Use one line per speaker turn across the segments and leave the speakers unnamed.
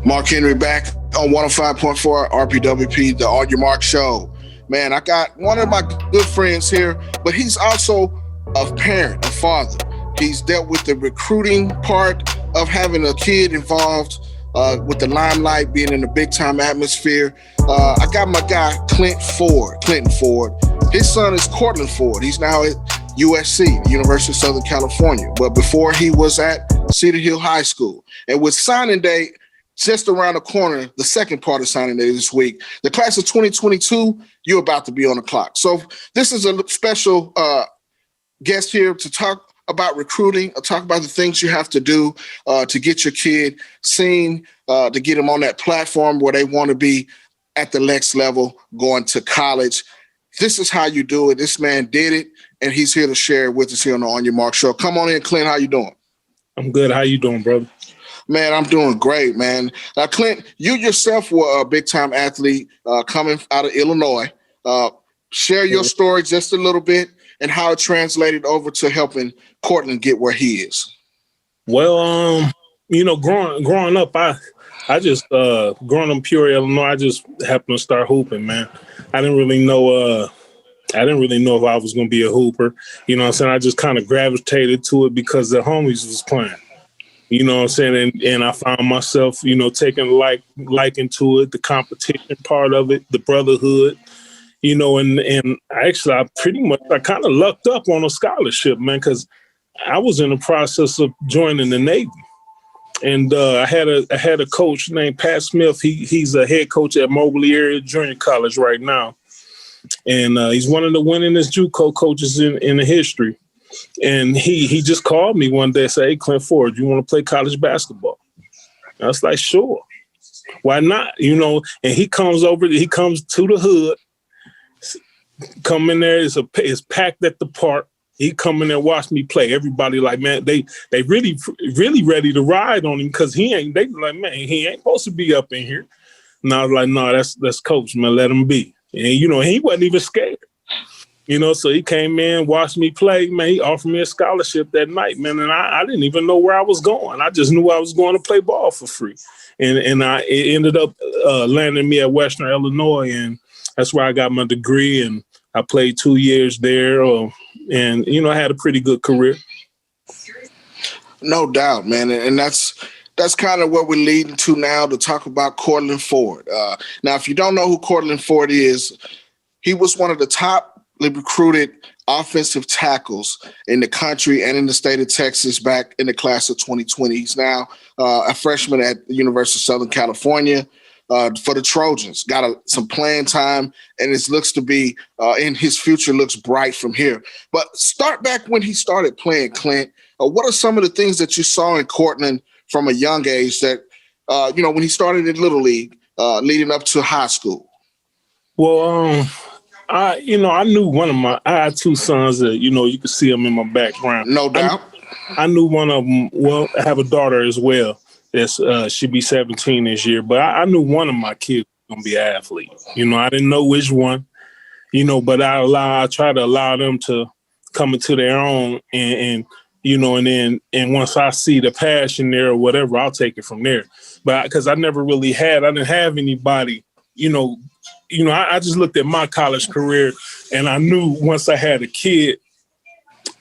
Mark Henry back on 105.4 RPWP, the On Your Mark show. Man, I got one of my good friends here, but he's also a parent, a father. He's dealt with the recruiting part of having a kid involved with the limelight, being in a big-time atmosphere. I got my guy, Clint Ford. His son is Courtland Ford. He's now at USC, the University of Southern California. But before, he was at Cedar Hill High School. And with signing day just around the corner, the second part of signing day this week, the class of 2022, you're about to be on the clock. So this is a special guest here to talk about recruiting, talk about the things you have to do to get your kid seen, to get them on that platform where they want to be at the next level, going to college. This is how you do it. This man did it, and he's here to share it with us here on the On Your Mark show. Come on in, Clint. How you doing?
I'm good. How you doing, brother?
Man, I'm doing great, man. Now, Clint, you yourself were a big-time athlete coming out of Illinois. Share your story just a little bit and how it translated over to helping Courtland get where he is.
Well, growing up, I just growing up in Peoria, Illinois, I just happened to start hooping, man. I didn't really know if I was going to be a hooper. You know what I'm saying? I just kind of gravitated to it because the homies was playing. You know what I'm saying? And I found myself, taking liking to it, the competition part of it, the brotherhood, and actually I kind of lucked up on a scholarship, man, because I was in the process of joining the Navy. And I had a coach named Pat Smith. He's a head coach at Mobley Area Junior College right now. And he's one of the winningest JUCO coaches in the history. And he just called me one day and said, "Hey, Clint Ford, you want to play college basketball?" I was like, "Sure. Why not?" And he comes to the hood, come in there, it's packed at the park. He come in there and watch me play. Everybody like, man, they really, really ready to ride on him because he ain't supposed to be up in here. And I was like, no, that's coach, man, let him be. And, he wasn't even scared. So he came in, watched me play, man. He offered me a scholarship that night, man. And I didn't even know where I was going. I just knew I was going to play ball for free. And it ended up landing me at Western Illinois. And that's where I got my degree. And I played 2 years there. And, I had a pretty good career.
No doubt, man. And that's kind of what we're leading to now, to talk about Courtland Ford. Now, if you don't know who Courtland Ford is, he was one of the top recruited offensive tackles in the country and in the state of Texas back in the class of 2020. He's now a freshman at the University of Southern California for the Trojans. Got some playing time, and it looks to be in his future looks bright from here. But start back when he started playing, Clint. What are some of the things that you saw in Courtland from a young age that, when he started in Little League, leading up to high school?
Well, I knew I had two sons that, you could see them in my background.
No doubt.
I knew one of them. Well, I have a daughter as well. She'll be 17 this year. But I knew one of my kids was going to be an athlete. I didn't know which one, but I try to allow them to come into their own and once I see the passion there or whatever, I'll take it from there. But because I didn't have anybody, I just looked at my college career and I knew once I had a kid,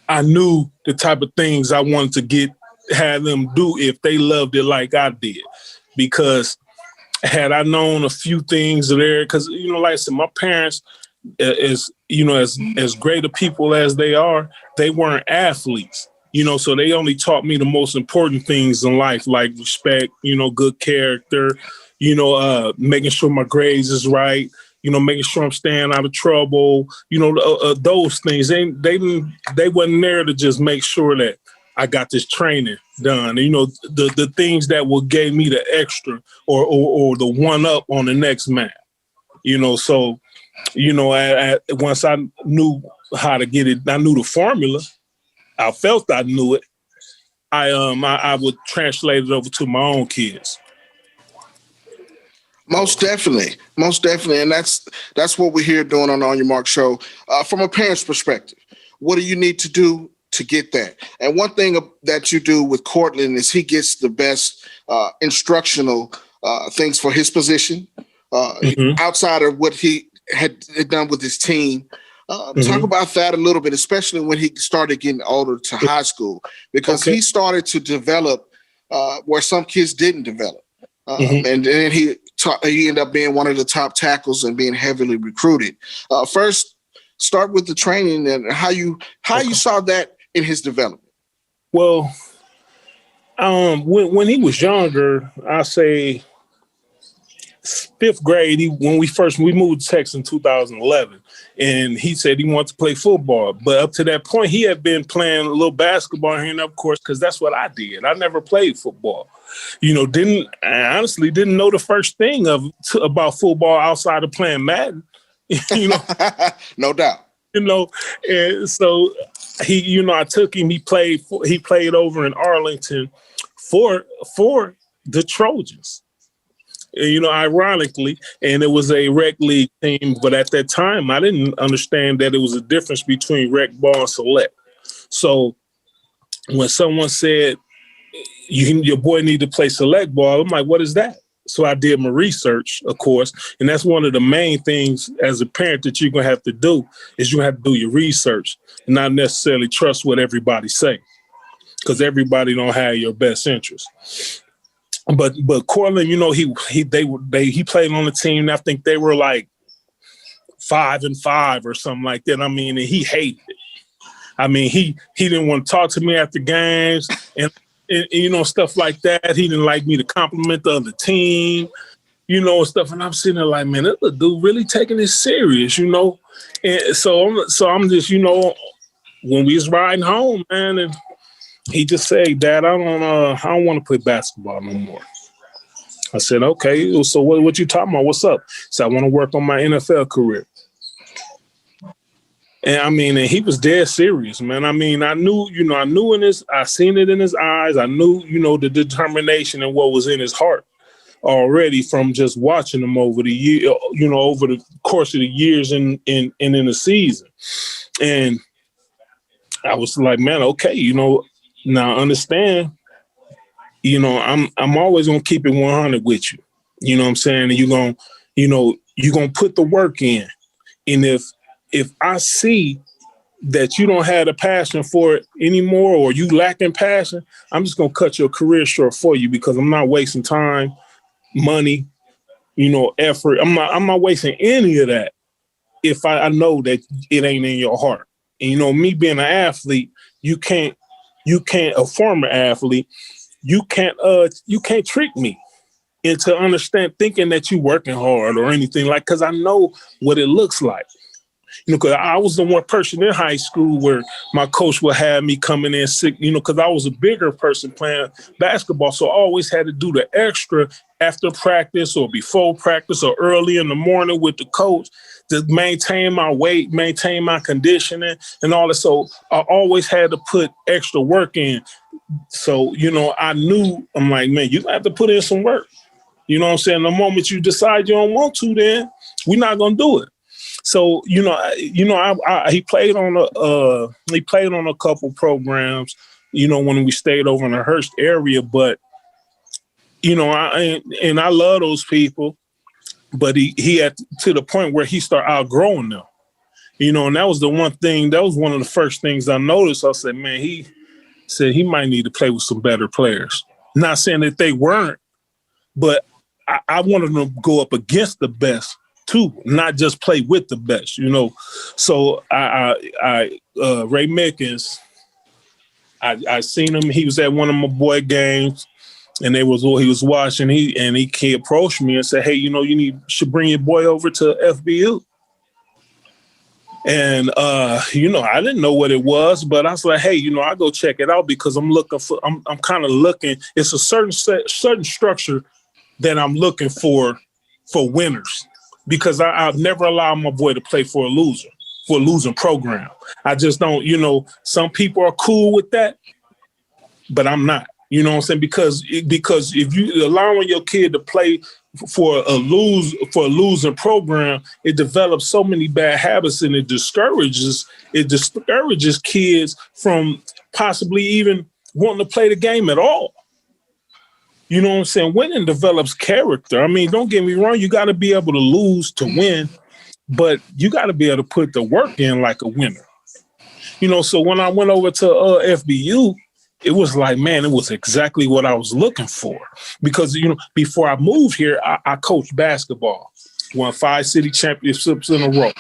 I knew the type of things I wanted to have them do if they loved it like I did. Because had I known a few things there, because, like I said, my parents, as great a people as they are, they weren't athletes. So they only taught me the most important things in life, like respect, good character, making sure my grades is right, making sure I'm staying out of trouble, those things. They wasn't there to just make sure that I got this training done. The things that gave me the extra or the one up on the next man. So once I knew how to get it, I knew the formula. I felt I knew it. I would translate it over to my own kids.
Most definitely. And that's what we're here doing on Your Mark show. From a parent's perspective, what do you need to do to get that? And one thing that you do with Courtland is he gets the best instructional things for his position, outside of what he had done with his team. Talk about that a little bit, especially when he started getting older to high school, because he started to develop where some kids didn't develop. And then he ended up being one of the top tackles and being heavily recruited. First, start with the training and how you saw that in his development.
Well, when he was younger, I say fifth grade, when we moved to Texas in 2011, and he said he wanted to play football. But up to that point, he had been playing a little basketball here, and of course, because that's what I did. I never played football. I honestly didn't know the first thing about football outside of playing Madden.
No doubt.
And so I took him. He played over in Arlington for the Trojans. Ironically, and it was a rec league team, but at that time, I didn't understand that it was a difference between rec ball and select. So when someone said, your boy need to play select ball, I'm like, what is that? So I did my research, of course, and that's one of the main things as a parent that you're going to have to do is you have to do your research and not necessarily trust what everybody say, because everybody don't have your best interest. But Courtland, he played on the team, and I think they were like 5-5 or something like that. I mean, and he hated it. I mean, he didn't want to talk to me after games and stuff like that. He didn't like me to compliment the other team, and stuff. And I'm sitting there like, man, this dude really taking this serious, And so I'm just, when we was riding home, man, and he just said, Dad, I don't want to play basketball no more. I said, okay, so what you talking about? What's up? So I want to work on my NFL career. And and he was dead serious, man. I mean, I knew I seen it in his eyes. I knew, the determination and what was in his heart already from just watching him over the year, over the course of the years and in the season. And I was like, man, okay, now understand, I'm always gonna keep it 100 with you. You know what I'm saying? And you're gonna put the work in. And if I see that you don't have the passion for it anymore, or you lacking passion, I'm just gonna cut your career short for you, because I'm not wasting time, money, effort. I'm not wasting any of that if I know that it ain't in your heart. And me being an athlete, you can't a former athlete, you can't trick me into thinking that you working hard or anything, like, because I know what it looks like. Because I was the one person in high school where my coach would have me coming in sick, because I was a bigger person playing basketball. So I always had to do the extra after practice or before practice or early in the morning with the coach to maintain my weight, maintain my conditioning and all that. So I always had to put extra work in. So, I knew, I'm like, man, you have to put in some work. You know what I'm saying? The moment you decide you don't want to, then we're not going to do it. So, he played on a couple programs, when we stayed over in the Hurst area, but, I love those people, but he had to the point where he started outgrowing them, and that was the one thing, that was one of the first things I noticed. I said, man, he might need to play with some better players. Not saying that they weren't, but I wanted them to go up against the best too, not just play with the best, So Ray Mickens, I seen him. He was at one of my boy games, and he was watching. He approached me and said, "Hey, you should bring your boy over to FBU." And I didn't know what it was, but I was like, "Hey, I'll go check it out because I'm kind of looking. It's a certain structure that I'm looking for winners." Because I've never allowed my boy to play for a losing program. I just don't, some people are cool with that, but I'm not. You know what I'm saying? Because if you allowing your kid to play for a losing program, it develops so many bad habits, and it discourages kids from possibly even wanting to play the game at all. You know what I'm saying? Winning develops character. I mean, don't get me wrong. You got to be able to lose to win, but you got to be able to put the work in like a winner. You know, so when I went over to FBU, it was like, man, it was exactly what I was looking for. Because, you know, before I moved here, I coached basketball, won 5 city championships in a row,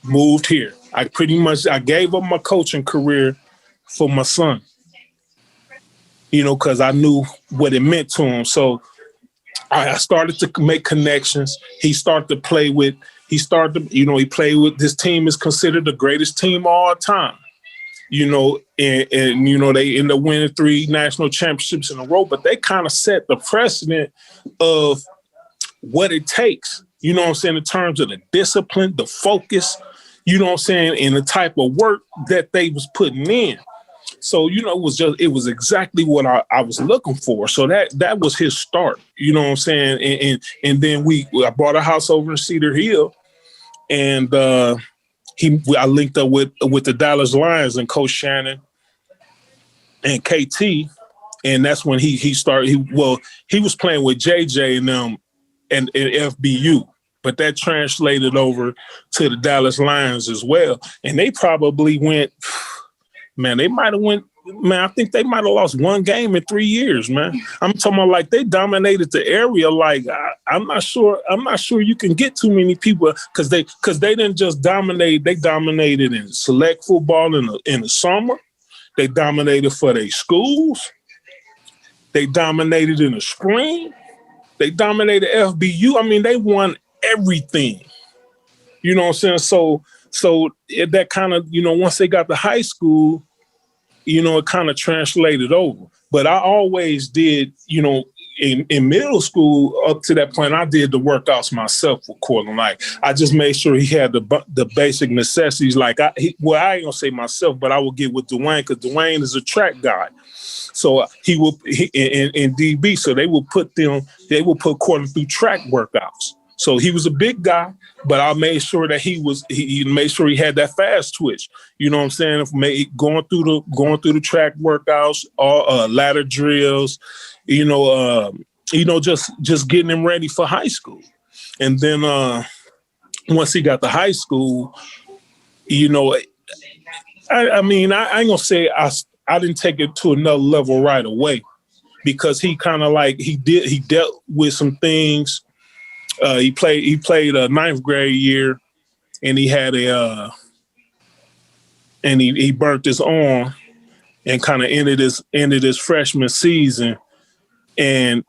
moved here. I gave up my coaching career for my son, you know, because I knew what it meant to him. So I started to make connections. He started to play with, he played with, his team is considered the greatest team of all time. You know, and you know, they end up winning 3 national championships in a row, but they kind of set the precedent of what it takes, you know what I'm saying, in terms of the discipline, the focus, you know what I'm saying, and the type of work that they was putting in. So, you know, it was exactly what I was looking for. So that was his start, you know what I'm saying? And then I bought a house over in Cedar Hill, and I linked up with the Dallas Lions and Coach Shannon and KT, and that's when he started. He was playing with JJ and them and FBU, but that translated over to the Dallas Lions as well. And they probably went, man, I think they might have lost 1 game in 3 years, man. I'm talking about like they dominated the area. Like I'm not sure you can get too many people because they didn't just dominate. They dominated in select football in the summer. They dominated for their schools. They dominated in the spring. They dominated FBU. I mean, they won everything. You know what I'm saying? So that kind of, you know, once they got to high school, you know, it kind of translated over. But I always did, you know, in middle school up to that point, I did the workouts myself with Courtland. Like I just made sure he had the basic necessities. Like I ain't gonna say myself, but I would get with Dwayne because Dwayne is a track guy. So he in DB. So they would put Courtland through track workouts. So he was a big guy, but I made sure that he made sure he had that fast twitch. You know what I'm saying? Going through the track workouts, all ladder drills, just getting him ready for high school. And then once he got to high school, you know, I mean, I ain't gonna say I didn't take it to another level right away because he kind of like he dealt with some things. He played a 9th grade year, and he had he burnt his arm, and kind of ended his freshman season, and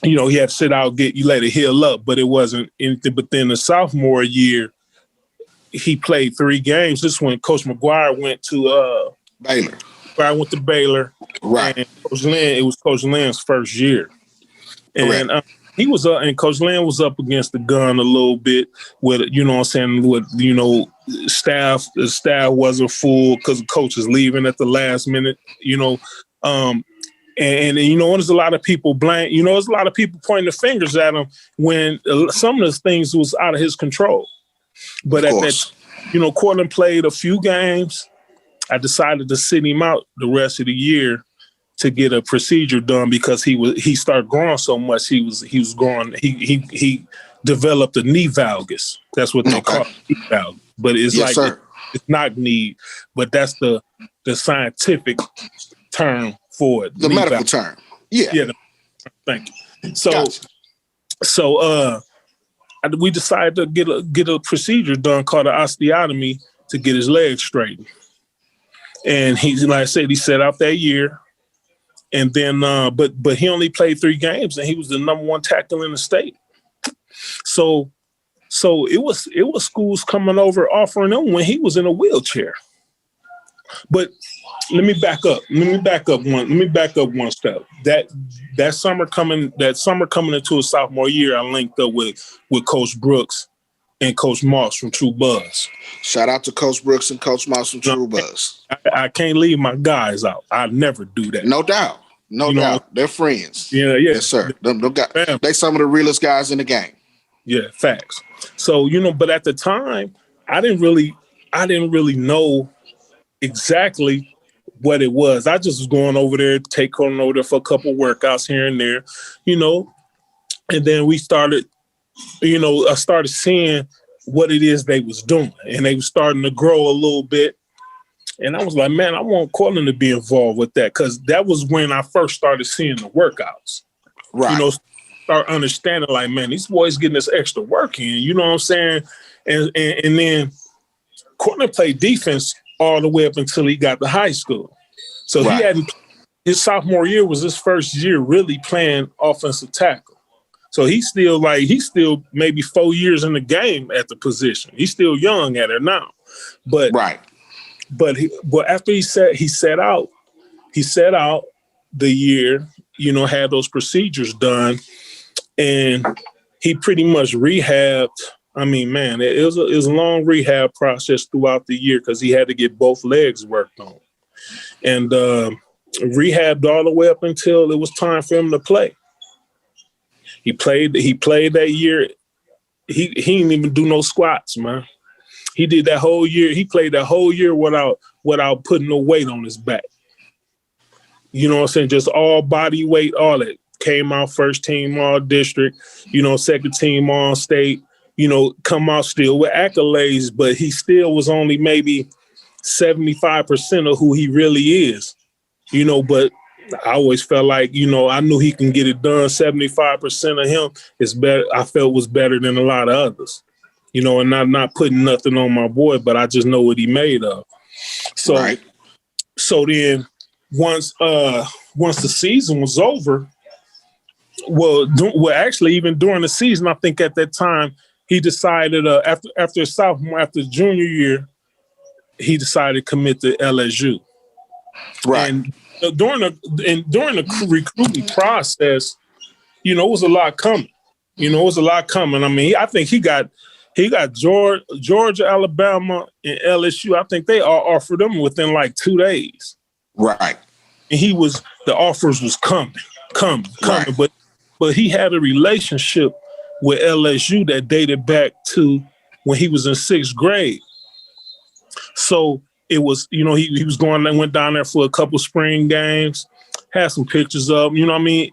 you know he had to sit out, let it heal up, but it wasn't anything. But then the sophomore year, he played 3 games. This when Coach McGuire went to
Baylor.
I went to Baylor,
right?
And it was Coach Lynn's first year, and he was up, and Coach Lynn was up against the gun a little bit with, you know what I'm saying, with, you know, the staff wasn't full because the coach is leaving at the last minute, you know. And you know, there's a lot of people there's a lot of people pointing the fingers at him when some of the things was out of his control. But at that, you know, Courtland played a few games. I decided to sit him out the rest of the year to get a procedure done because he started growing so much. He was growing. He developed a knee valgus. That's what they call it, knee valgus. But it's it's not knee, but that's the scientific term for it.
The medical valgus term. Yeah. Yeah.
Thank you. So we decided to get a procedure done called an osteotomy to get his legs straightened. And like I said, he sat out that year. And then, but he only played 3 games, and he was the number 1 tackle in the state. So it was schools coming over offering him when he was in a wheelchair. But let me back up. Let me back up one step. That summer coming into his sophomore year, I linked up with Coach Brooks and Coach Moss from True Buzz.
Shout out to Coach Brooks and Coach Moss from True Buzz.
I can't leave my guys out. I never do that.
No doubt. No doubt. They're friends.
Yeah.
Yes, sir. They some of the realest guys in the game.
Yeah, facts. So, you know, but at the time, I didn't really know exactly what it was. I just was going over there, take Courtland over there for a couple workouts here and there, and then we started, I started seeing what it is they was doing, and they was starting to grow a little bit. And I was like, man, I want Courtland to be involved with that, because that was when I first started seeing the workouts.
Right.
Start understanding, like, man, these boys getting this extra work in, you know what I'm saying? And then Courtland played defense all the way up until he got to high school. So he hadn't, his sophomore year was his first year really playing offensive tackle. So he's still maybe 4 years in the game at the position. He's still young at it now. But after he set out the year, had those procedures done, and he pretty much rehabbed. I mean, man, it was a long rehab process throughout the year, because he had to get both legs worked on, and rehabbed all the way up until it was time for him to play. He played that year. He didn't even do no squats, man. He did that whole year. He played that whole year without putting no weight on his back. You know what I'm saying? Just all body weight, all that. Came out first team all district, second team all state, come out still with accolades, but he still was only maybe 75% of who he really is, but I always felt like, I knew he can get it done. 75% of him is better. I felt was better than a lot of others, and not putting nothing on my boy, but I just know what he made of. So, so then once the season was over, actually even during the season, I think at that time he decided after sophomore, after junior year, he decided to commit to LSU.
Right.
And during the recruiting process, it was a lot coming. I mean, I think he got Georgia, Alabama, and LSU. I think they all offered him within like 2 days.
Right.
And the offers was coming.
Right.
But he had a relationship with LSU that dated back to when he was in 6th grade. So it was, he was went down there for a couple spring games, had some pictures of him, and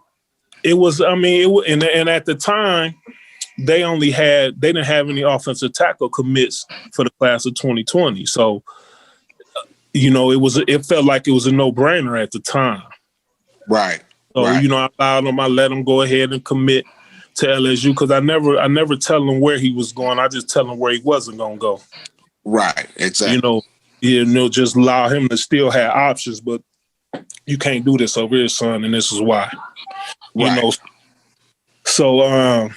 at the time they didn't have any offensive tackle commits for the class of 2020. So, it felt like it was a no-brainer at the time.
Right.
So, I let him go ahead and commit to LSU, because I never tell him where he was going. I just tell him where he wasn't going to go. Right.
Exactly.
Just allow him to still have options, but you can't do this over here, son, and this is why.
Right.
So,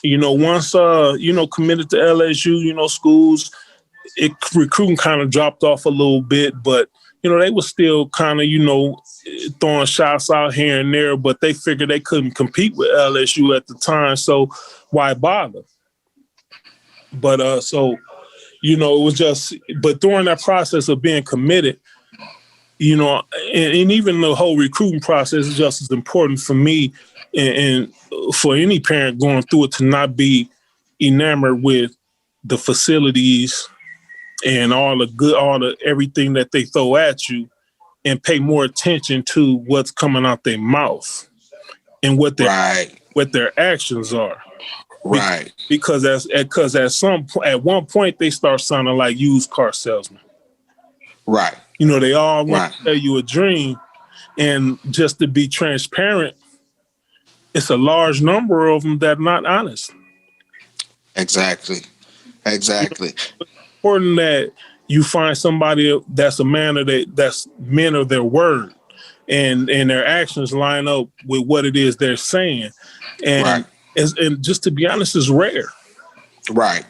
once, committed to LSU, schools, recruiting kind of dropped off a little bit, but, they were still kind of, throwing shots out here and there, but they figured they couldn't compete with LSU at the time, so why bother? But, it was just, but during that process of being committed, and even the whole recruiting process is just as important for me and for any parent going through it, to not be enamored with the facilities and everything that they throw at you, and pay more attention to what's coming out their mouth and what their actions are.
Right.
Because at one point they start sounding like used car salesmen.
Right.
They all want to tell you a dream, and just to be transparent, it's a large number of them that are not honest.
Exactly.
It's important that you find somebody that's a man that's men of their word, and their actions line up with what it is they're saying. And and just to be honest, is rare.
Right.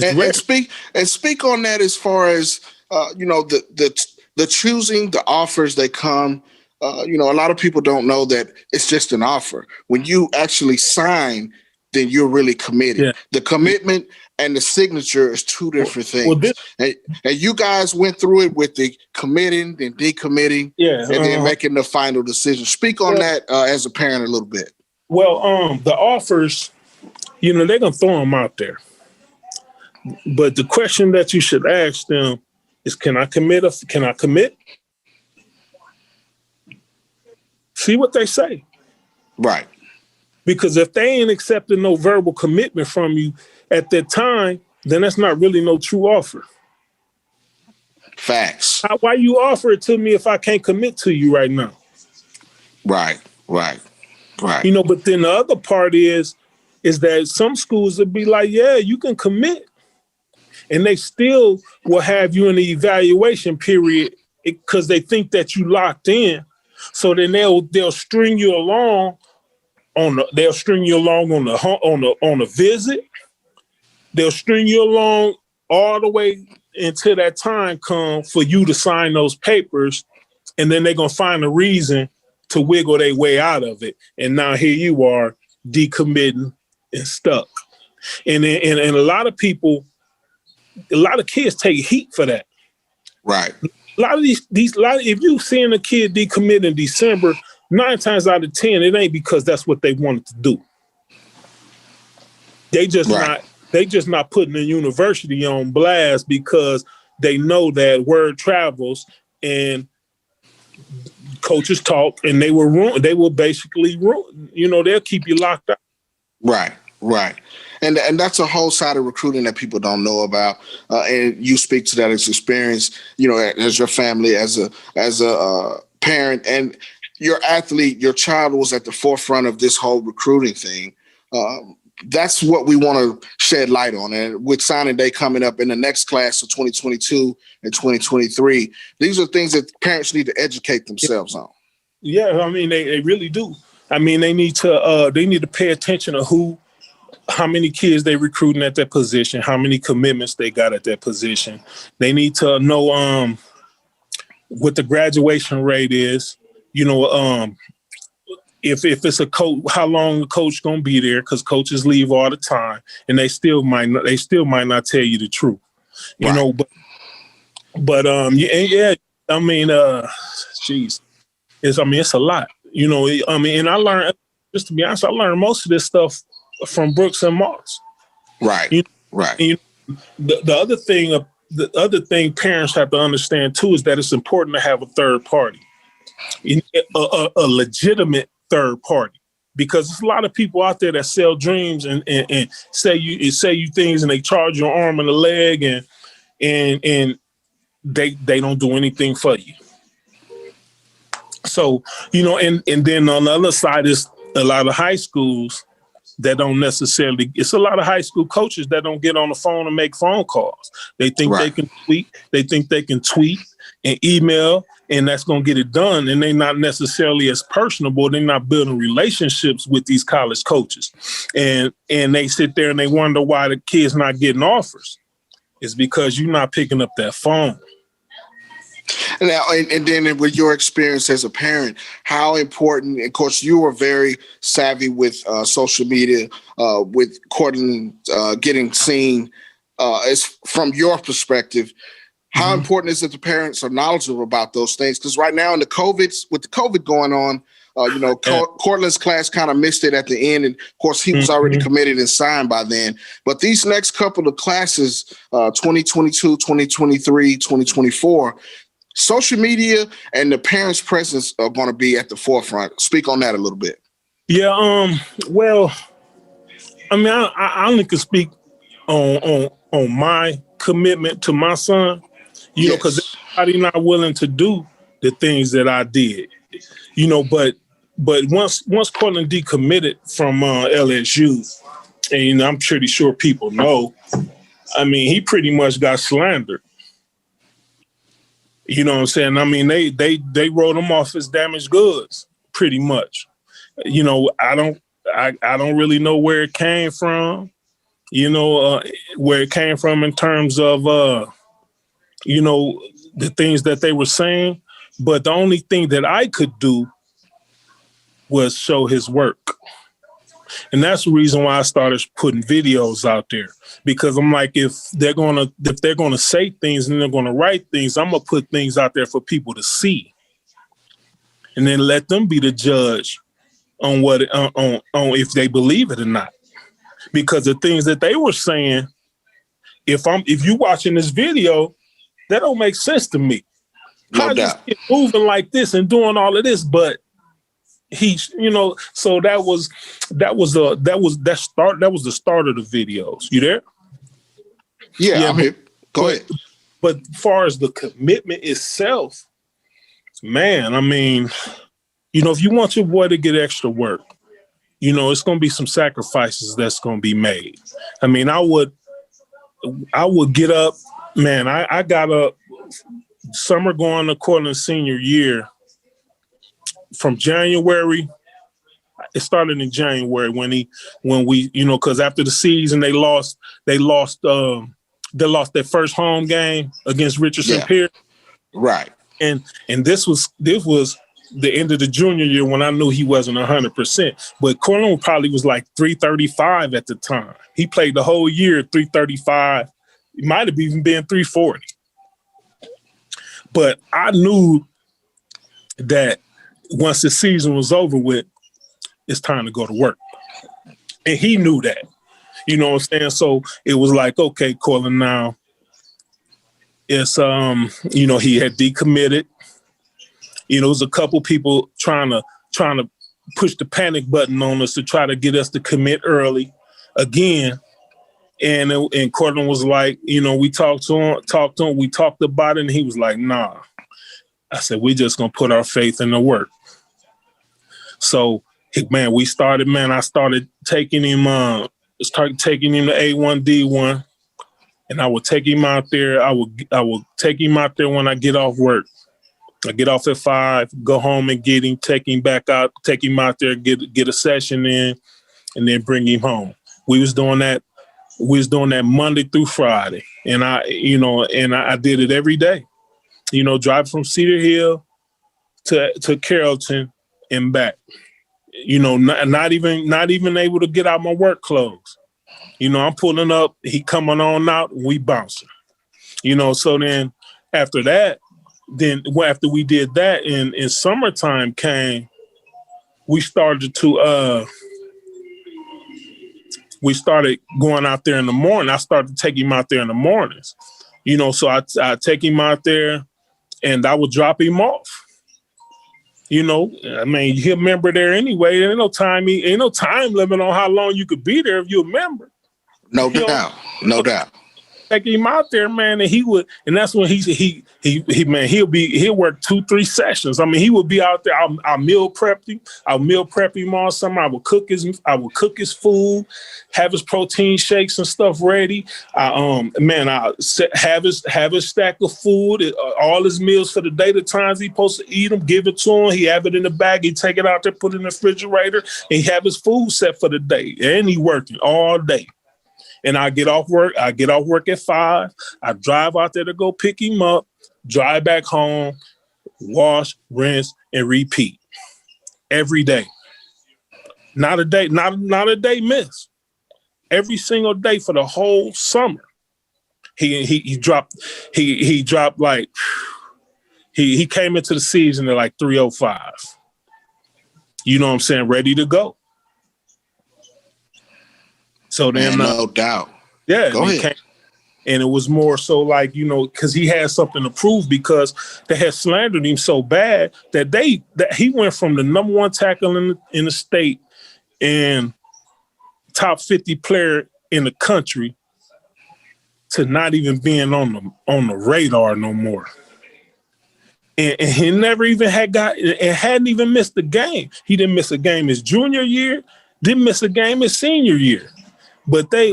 And speak on that as far as the choosing, the offers that come. A lot of people don't know that it's just an offer. When you actually sign, then you're really committed. Yeah. The commitment and the signature is two different things. And you guys went through it with the committing and decommitting, and then making the final decision. Speak on that as a parent a little bit.
Well, the offers, they're going to throw them out there. But the question that you should ask them is, can I commit? See what they say.
Right.
Because if they ain't accepting no verbal commitment from you at that time, then that's not really no true offer.
Facts.
Why you offer it to me if I can't commit to you right now?
Right.
You know, but then the other part is that some schools would be like, yeah, you can commit. And they still will have you in the evaluation period because they think that you locked in. So then they'll string you along on the visit. They'll string you along all the way until that time comes for you to sign those papers, and then they're gonna find a reason to wiggle their way out of it. And now here you are decommitting and stuck. And a lot of people, a lot of kids take heat for that.
Right.
A lot of if you seeing a kid decommit in December, 9 times out of 10, it ain't because that's what they wanted to do. They just not putting the university on blast because they know that word travels and coaches talk, and they will basically ruin. You know, they'll keep you locked up.
Right. And that's a whole side of recruiting that people don't know about. And you speak to that as experience, you know, as your family, as a parent, and your athlete, your child was at the forefront of this whole recruiting thing. That's what we want to shed light on. And with signing day coming up in the next class of 2022 and 2023, these are things that parents need to educate themselves on.
Yeah, I mean, they really do. I mean, they need to pay attention to how many kids they recruiting at that position, how many commitments they got at that position. They need to know what the graduation rate is. You know, if it's a coach, how long the coach gonna be there? Because coaches leave all the time, and they still might not tell you the truth. You know, but yeah. I mean, geez, it's a lot. You know, I mean, and I learned, just to be honest, I learned most of this stuff from Brooks and Moss.
Right.
The other thing parents have to understand too is that it's important to have a third party, a legitimate third party, because there's a lot of people out there that sell dreams and say you things, and they charge your arm and a leg, and they don't do anything for you. So, you know, and then on the other side is a lot of high schools that don't necessarily, it's a lot of high school coaches that don't get on the phone and make phone calls. They think they can tweet and email, and that's going to get it done. And they're not necessarily as personable. They're not building relationships with these college coaches. And they sit there and they wonder why the kid's not getting offers. It's because you're not picking up that phone.
Now, and then with your experience as a parent, how important, of course, you were very savvy with social media, with Courtland getting seen, as from your perspective, how important is it that the parents are knowledgeable about those things? Because right now with the COVID going on, you know, Courtland's class kind of missed it at the end. And of course, he was already committed and signed by then. But these next couple of classes, 2022, 2023, 2024, social media and the parents' presence are going to be at the forefront. Speak on that a little bit.
Yeah. Well, I mean, I only can speak on my commitment to my son, you know, because everybody not willing to do the things that I did, you know, but once Courtland decommitted from LSU, and you know, I'm pretty sure people know, I mean, he pretty much got slandered. You know what I'm saying? I mean, they wrote him off as damaged goods, pretty much. You know, I don't really know where it came from. You know, where it came from in terms of you know, the things that they were saying. But the only thing that I could do was show his work. And that's the reason why I started putting videos out there, because I'm like, if they're gonna say things and they're gonna write things, I'm gonna put things out there for people to see, and then let them be the judge on what on if they believe it or not. Because the things that they were saying, if you watching this video, That don't make sense to me.
No
How
doubt.
this kid moving like this and doing all of this, but he's, you know, so that was the start of the videos. You there?
Yeah, I'm here. Go ahead.
But as far as the commitment itself, man, I mean, you know, if you want your boy to get extra work, you know, it's going to be some sacrifices that's going to be made. I mean, I would get up, man. I got up summer going to Courtland senior year from January. It started in January when we, you know, because after the season they lost their first home game against Richardson Pierce.
Right.
And this was the end of the junior year when I knew he wasn't 100%. But Courtland probably was like 335 at the time. He played the whole year 335. It might have even been 340. But I knew that once the season was over with, it's time to go to work. And he knew that. You know what I'm saying? So it was like, okay, Courtland, now it's you know, he had decommitted. You know, it was a couple people trying to push the panic button on us to try to get us to commit early again. And Courtland was like, you know, we talked to him, we talked about it, and he was like, nah. I said, we just gonna put our faith in the work. So, man, I started taking him to A1, D1, and I would take him out there. I would take him out there when I get off work. I get off at 5, go home and get him, take him out there, get a session in, and then bring him home. We was doing that Monday through Friday. And I did it every day. You know, drive from Cedar Hill to Carrollton and back. You know, not even able to get out my work clothes. You know, I'm pulling up, he coming on out, we bouncing. You know, so then after we did that and summertime came, we started going out there in the morning. I started taking him out there in the mornings. You know, so I take him out there and I would drop him off. You know, I mean, he'll member there anyway. There ain't no time limit on how long you could be there if you're a member.
No doubt.
Take him out there, man, and he would, and that's when he'll work 2-3 sessions. I mean, he would be out there. I'll meal prep him. I'll meal prep him all summer. I would cook his food, have his protein shakes and stuff ready. I'll have his stack of food, all his meals for the day, the times he's supposed to eat them, give it to him. He have it in the bag. He take it out there, put it in the refrigerator, and he have his food set for the day. And he working all day. And I get off work at 5. I drive out there to go pick him up, drive back home, wash, rinse, and repeat every day. Not a day miss. Every single day for the whole summer. He dropped like he came into the season at like 305. You know what I'm saying? Ready to go. So then,
no doubt.
Yeah,
go ahead.
And it was more so like, you know, because he had something to prove because they had slandered him so bad that he went from the number 1 tackle in the state and top 50 player in the country to not even being on the radar no more. And he never even hadn't even missed a game. He didn't miss a game his junior year, didn't miss a game his senior year. But they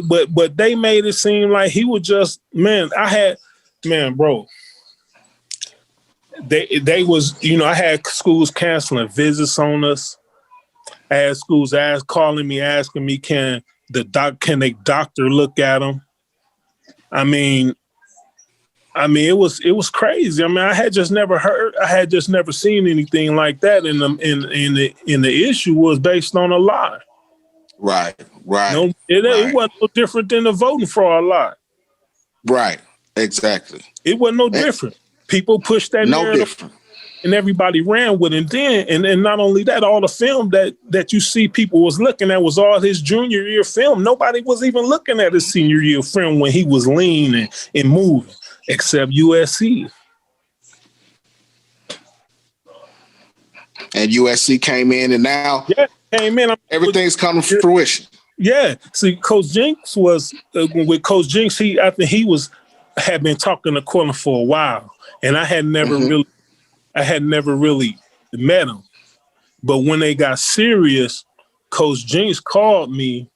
made it seem like he was just, bro. They was, you know, I had schools canceling visits on us. I had schools calling me, asking me, can they doctor look at them? I mean, it was crazy. I mean, I had just never seen anything like that. And the issue was based on a lie.
Right.
It wasn't no different than the voting fraud lie.
Right. Exactly.
It wasn't no different. People pushed that narrative and everybody ran with it. And not only that, all the film that you see people was looking at was all his junior year film. Nobody was even looking at his senior year film when he was lean and moving. except USC.
And USC came in, and now
came in.
Everything's coming to fruition.
Yeah. See, Coach Jinks was with Coach Jinks. I think he had been talking to Courtland for a while, and I had never really met him. But when they got serious, Coach Jinks called me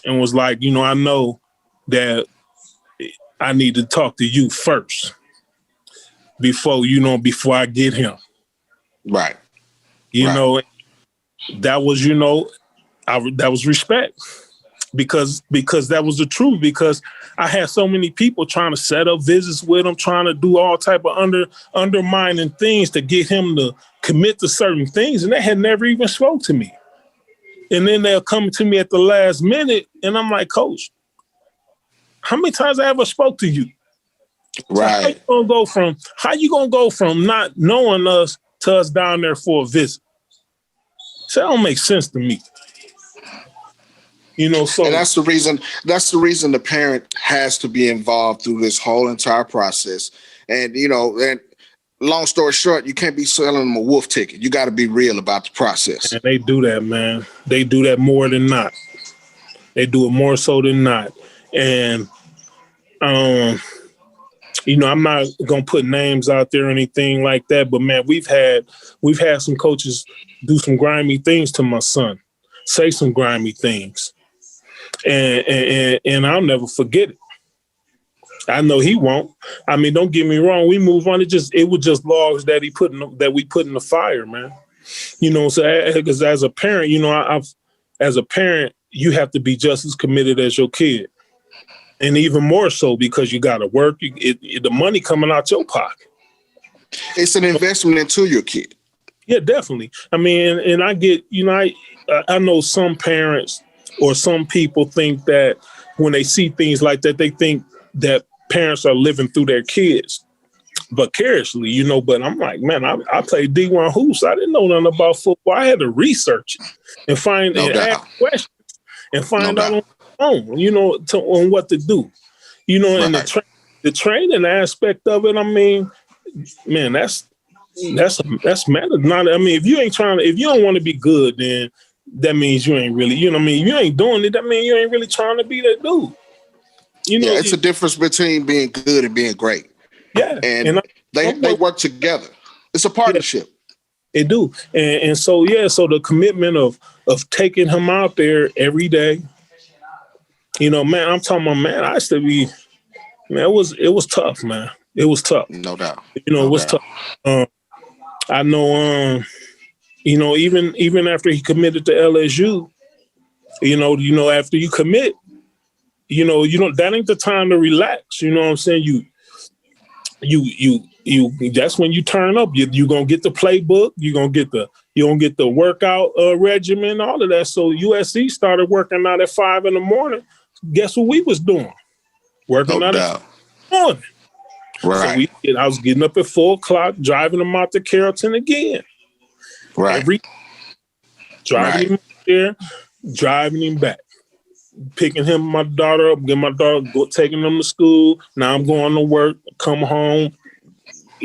and was like, I know that I need to talk to you first before I get him.
Right.
That was, that was respect because that was the truth, because I had so many people trying to set up visits with him, trying to do all type of undermining things to get him to commit to certain things. And they had never even spoke to me. And then they'll come to me at the last minute and I'm like, Coach, how many times I ever spoke to you?
Right.
So how you gonna go from not knowing us to us down there for a visit? So that don't make sense to me. So
and that's the reason the parent has to be involved through this whole entire process. And and long story short, you can't be selling them a wolf ticket. You got to be real about the process.
And they do that, man. They do that more than not. They do it more so than not. And I'm not gonna put names out there or anything like that, but man, we've had some coaches do some grimy things to my son, say some grimy things, and I'll never forget it. I know he won't. I mean, don't get me wrong. We move on. It was just logs that we put in the fire, man. So because as a parent, as a parent, you have to be just as committed as your kid. And even more so because you got to work. The money coming out your pocket.
It's an investment into your kid.
Yeah, definitely. I mean, and I get, I know some parents or some people think that when they see things like that, they think that parents are living through their kids vicariously, but I'm like, man, I played D1 hoops. I didn't know nothing about football. I had to research it and ask questions and find out on on what to do, and the training aspect of it. I mean, man, that's matter. Not, I mean, if you don't want to be good, then that means you ain't really, you ain't doing it. That means you ain't really trying to be that dude.
It's a difference between being good and being great.
Yeah,
and they work together. It's a partnership.
They do, and so so the commitment of taking him out there every day. Man, I'm talking about, man, I used to be, man, it was tough, man. It was tough.
No doubt.
It was tough. I know, even after he committed to LSU, after you commit, that ain't the time to relax. You know what I'm saying? You that's when you turn up. You gonna get the playbook. You gonna get the workout regimen, all of that. So USC started working out at 5 a.m. Guess what we was doing? Working out at 5 a.m.
Right.
So I was getting up at 4:00, driving them out to Carrollton again.
Right.
Driving him there, driving him back, picking him, my daughter up, getting my daughter, taking them to school. Now I'm going to work, come home,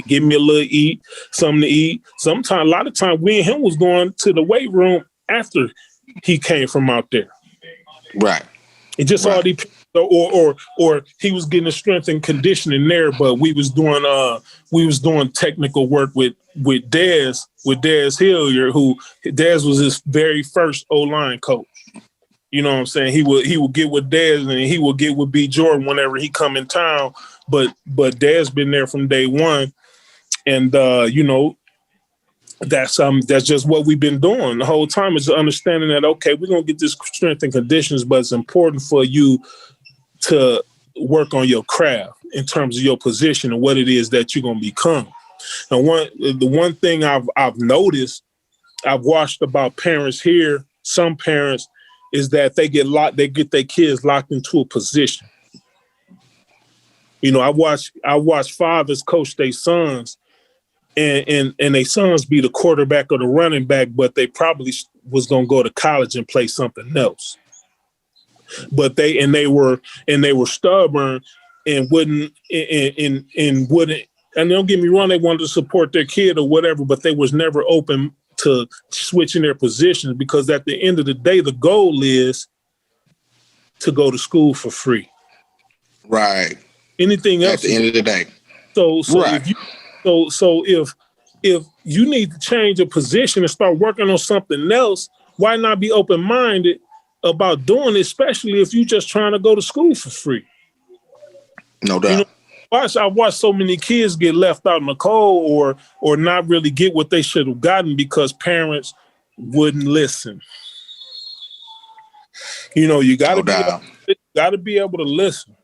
give me a little something to eat. Sometimes, a lot of times, we and him was going to the weight room after he came from out there.
Right.
It just all depends. Or he was getting the strength and conditioning there, but we was doing technical work with Dez Hilliard, who Dez was his very first O-line coach. You know what I'm saying? He would get with Dez and he would get with B. Jordan whenever he come in town. But Dez been there from day one, and that's just what we've been doing the whole time, is understanding that, okay, we're gonna get this strength and conditions, but it's important for you to work on your craft in terms of your position and what it is that you're gonna become. And the one thing I've noticed, I've watched about parents here, some parents, is that they get their kids locked into a position. I watch fathers coach their sons, and their sons be the quarterback or the running back, but they probably was gonna go to college and play something else. But they were stubborn and wouldn't and don't get me wrong, they wanted to support their kid or whatever, but they was never open to switching their positions, because at the end of the day, the goal is to go to school for free.
Right.
Anything else
at the end of the day.
So
right.
if you need to change a position and start working on something else, why not be open-minded about doing it, especially if you're just trying to go to school for free?
No doubt.
I watched so many kids get left out in the cold or not really get what they should have gotten because parents wouldn't listen. You got to be able to listen,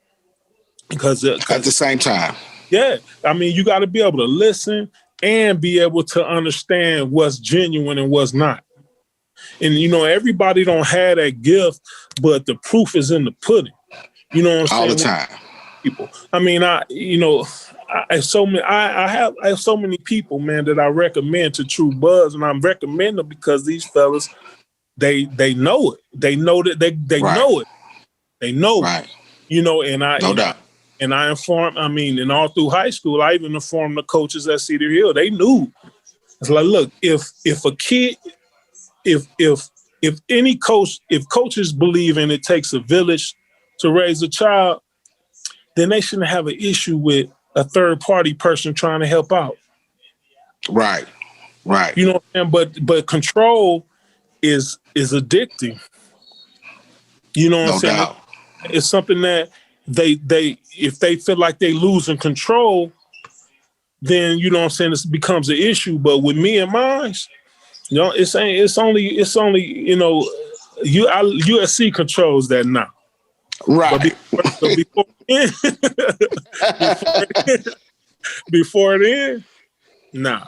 because
at the same time.
Yeah, I mean, you got to be able to listen and be able to understand what's genuine and what's not. And everybody don't have that gift, but the proof is in the pudding. You know what I'm saying?
All the time.
People. I mean, I have so many people, man, that I recommend to True Buzz, and I'm recommending them because these fellas, they know it. They know that they
right.
know it. They know
right.
it. And
no doubt.
And I informed, and all through high school, I even informed the coaches at Cedar Hill. They knew. It's like, look, if a kid, if any coach, if coaches believe in it takes a village to raise a child, then they shouldn't have an issue with a third party person trying to help out.
Right. Right.
You know what I'm saying? But control is addicting. You know what I'm saying?
Doubt.
It's something that they if they feel like they losing control, then it becomes an issue. But with me and mine, it's only USC controls that now.
Right.
Before then, nah.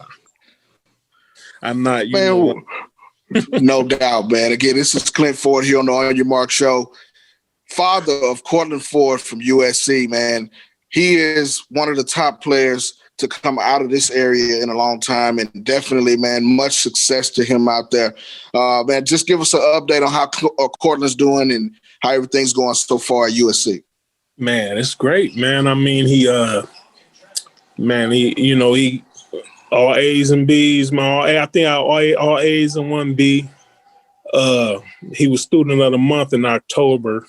I'm not.
No doubt, man. Again, this is Clint Ford here on the On Your Mark show. Father of Courtland Ford from USC, man. He is one of the top players to come out of this area in a long time, and definitely, man, much success to him out there. Man, just give us an update on how Courtland's doing and how everything's going so far at USC.
Man, it's great, man. I mean, he all A's and B's, man. I think all A's and 1 B. He was student of the month in October.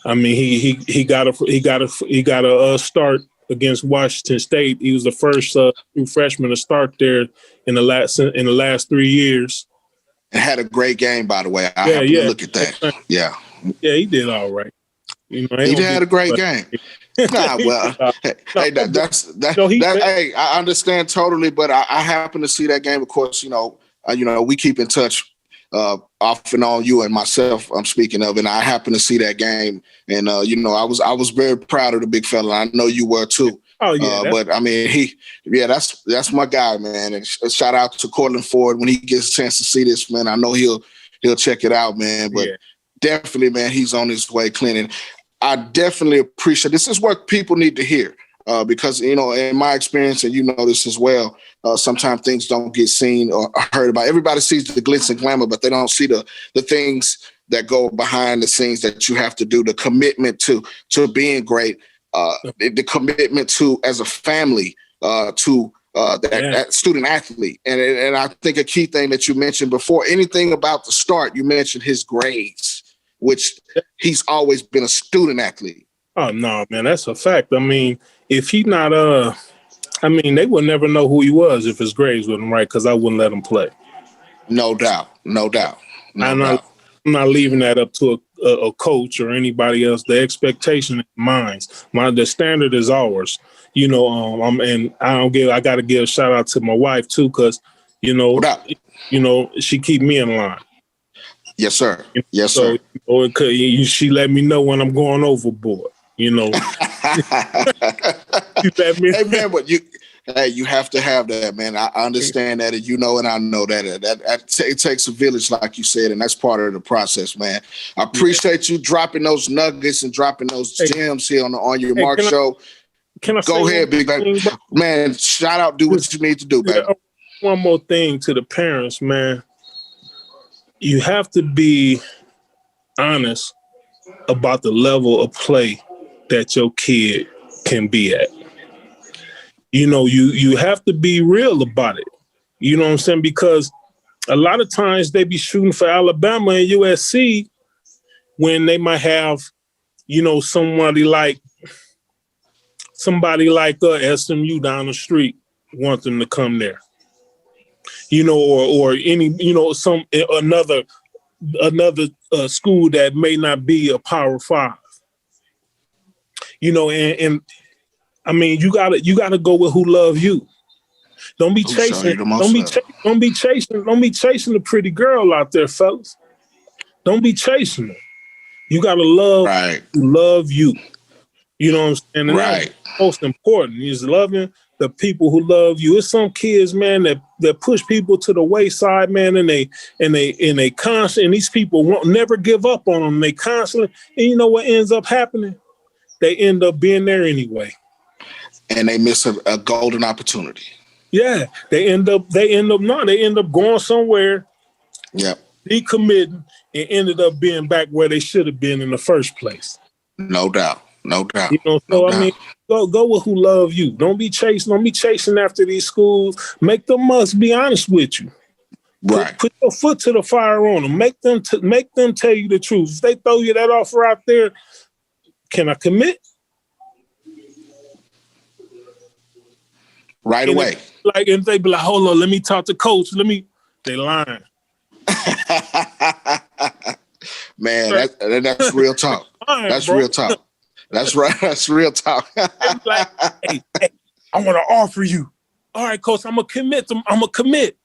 I mean, he got a start against Washington State. He was the first true freshman to start there in the last 3 years.
And had a great game, by the way. I have to look at that. Yeah,
he did all right.
He had a great game. Hey, I understand totally, but I happen to see that game. Of course, we keep in touch off and on, you and myself, I'm speaking of, and I happen to see that game, and I was very proud of the big fella. I know you were too.
Oh yeah,
but I mean, that's my guy, man. And shout out to Courtland Ford when he gets a chance to see this, man. I know he'll check it out, man. But definitely, man, he's on his way, Clint. And I definitely appreciate this. Is what people need to hear. Because, in my experience, and this as well, sometimes things don't get seen or heard about. Everybody sees the glitz and glamour, but they don't see the things that go behind the scenes that you have to do, the commitment to being great, the commitment to, as a family, to that student athlete. And I think a key thing that you mentioned before, anything about the start, you mentioned his grades, which he's always been a student athlete.
Oh, no, man, that's a fact. I mean, if he not, they would never know who he was if his grades wasn't right, because I wouldn't let him play.
No doubt.
I'm not leaving that up to a coach or anybody else. The expectation is mine. The standard is ours. I got to give a shout out to my wife too, because she keep me in line.
Yes, sir. Yes, sir.
She let me know when I'm going overboard. Hey man,
but you have to have that, man. I understand that, and I know that it takes a village, like you said, and that's part of the process, man. I appreciate you dropping those nuggets and dropping those gems here on your Mark show.
Can I
go ahead, big baby? Man, shout out, do what you need to do, baby.
One more thing to the parents, man. You have to be honest about the level of play that your kid can be at. You know, you have to be real about it. You know what I'm saying? Because a lot of times they be shooting for Alabama and USC when they might have, you know, somebody like SMU down the street want them to come there. You know, or any, you know, another school that may not be a Power 5. You know, and I mean, you gotta go with who love you. Don't be chasing the pretty girl out there, fellas. Don't be chasing her. You gotta love you. You know what I'm saying? And that's most important is loving the people who love you. It's some kids, man, that push people to the wayside, man, and they constantly, and these people won't never give up on them. They constantly, and you know what ends up happening? They end up being there anyway.
And they miss a golden opportunity. Yeah.
They end up going somewhere, decommitting, and ended up being back where they should have been in the first place.
No doubt.
You know, so I mean, go with who love you. Don't be chasing after these schools. Make them must be honest with you.
Right.
Put your foot to the fire on them. Make them tell you the truth. If they throw you that offer out there, can I commit?
Right away.
And they be like, hold on, let me talk to coach. They lying.
Man, that's real talk. That's real talk. That's right. That's real talk.
Like, hey, I want to offer you. All right, coach, I'm gonna commit. I'm gonna commit.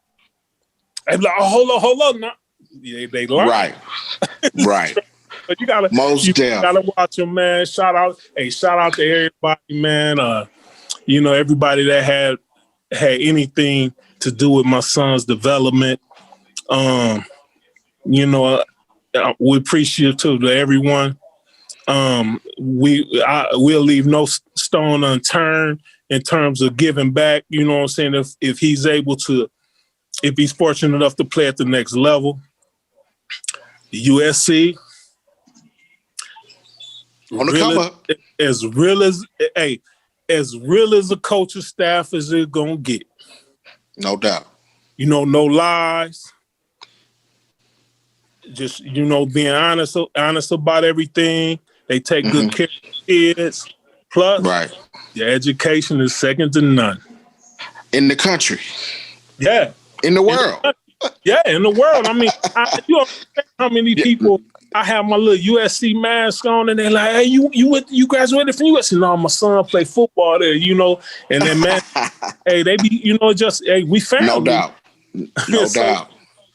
They be like, oh, hold on. Now. Yeah, they lie.
Right.
But you gotta watch them, man. Shout out to everybody, man. You know, everybody that had anything to do with my son's development. You know, we appreciate to everyone. We'll leave no stone unturned in terms of giving back. You know what I'm saying? If he's able to, if he's fortunate enough to play at the next level, the USC
on the come up,
as real as a coaching staff as it's gonna get.
No doubt.
You know, no lies. Just, you know, being honest about everything. They take good care of kids. Plus, your education is second to none.
In the country.
Yeah.
In the world.
In the world. I mean, you don't understand how many people, I have my little USC mask on and they're like, hey, you graduated from USC? No, my son played football there, you know. And then, man, hey, they be, you know, just, hey, we family.
No doubt. No doubt.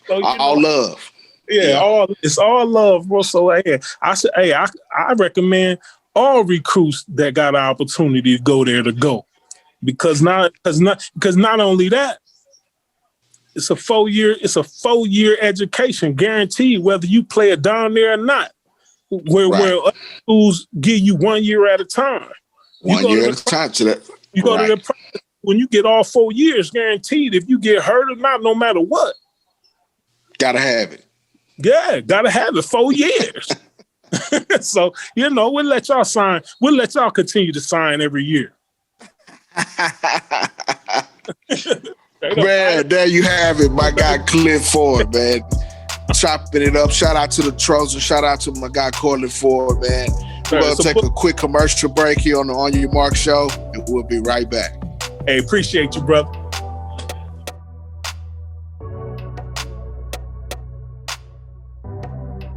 So, all love.
It's all love, bro. So I recommend all recruits that got an opportunity to go there to go, because not only that, it's a 4-year education guaranteed, whether you play it down there or not. Where other schools give you 1 year at a time.
One year at a time.
You go to the practice when you get all 4 years guaranteed. If you get hurt or not, no matter what,
gotta have it.
Yeah, gotta have it 4 years. So, you know, we'll let y'all sign. We'll let y'all continue to sign every year.
Man, there you have it. My guy, Clint Ford, man. Chopping it up. Shout out to the Trojans. Shout out to my guy, Courtland Ford, man. We'll take a quick commercial break here on the On Your Mark show, and we'll be right back.
Hey, appreciate you, brother.